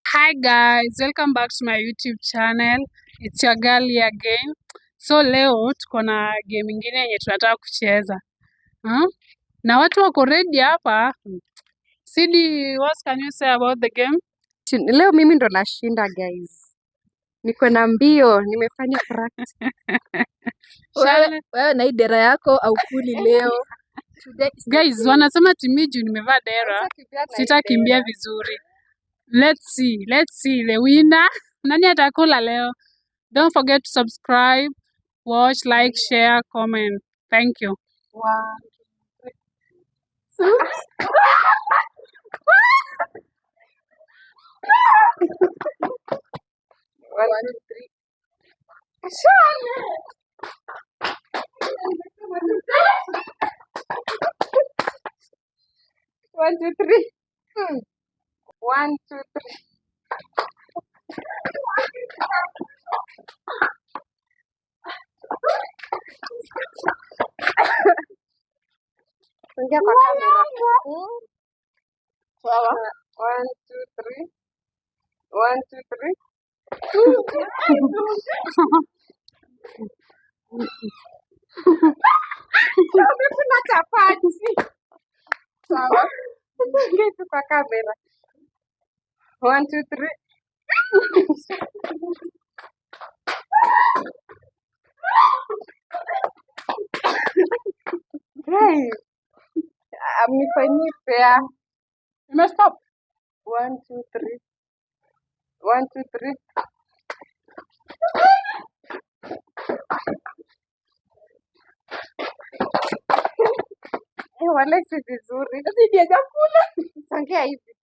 Hi guys, welcome back to my YouTube channel. It's your girl here again. So leo tuko na game ingine yenye tunataka kucheza. Na watu wako ready hapa. Sidi, what can you say about the game? Leo mimi ndo nashinda guys. Niko na mbio, nimefanya practice. Wewe na idera yako au kuli leo. Guys, wanasema timiju nimevaa dera. Sitakimbia vizuri. Let's see the winner. Nani atakula leo? Don't forget to subscribe, watch, like, share, comment. Thank you. Wow. One, two, three. One, two, three. 1, 2, 3. Ingia kwa kamera. Sawa. 1, 2, 3. 1, 2, 3. Kuna chapati. Sawa. Ingia kwa kamera. 1, 2, 3. Hey, amnifanyii fair. Stop. 1, 2, 3. 1, 2, 3. Wala si vizuri. Sijakula. Songea hivi.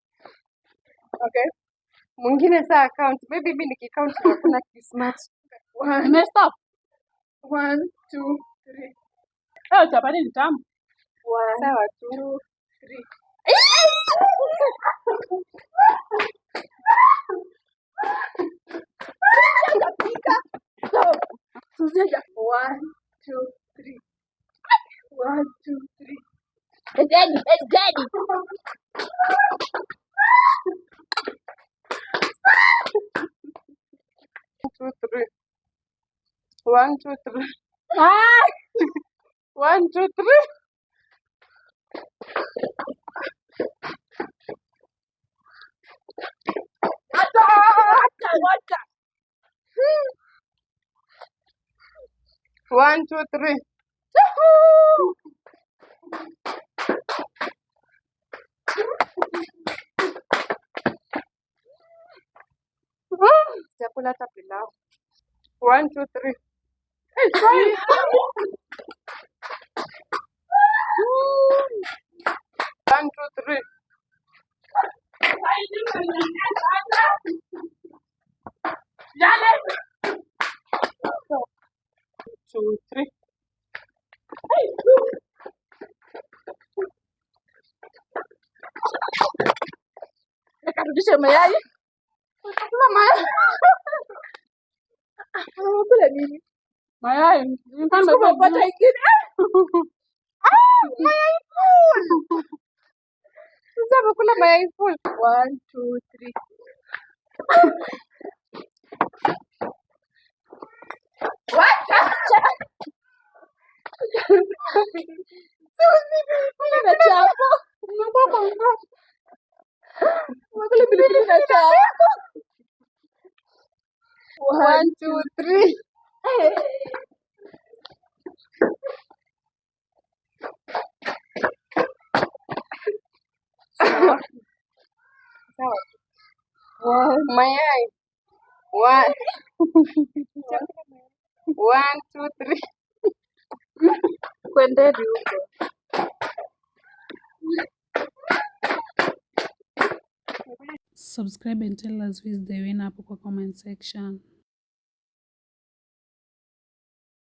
Okay. Mwingine saa account. Maybe mimi nikicount hakuna kismart. Stop. 1, 2, 3. Oh, chapati ni tamu. Sawa, 2, 3. Stop. 1, 2, 3. 1, 2, 3. It's daddy. 2, 3. 1, 2, 3. 1, 2, 3. Wacha. 1, 2, 3. Chakula hata pilau. 1, 2, 3. 1, 2, 3. 2, 3. Nikarudisha mayai. Kula mayai. Kula nini? Mayai. Kupata ingine. Mayai full. Sasa amekula mayai full. 1, 2, 3. Wacha. Susi, kula na chapo. Kula pilipili na chapo. 1, 2, 3. Sawa. Mayai. 1, 2, 3. Kwendeni huko. Subscribe and tell us who is the winner hapo kwa comment section.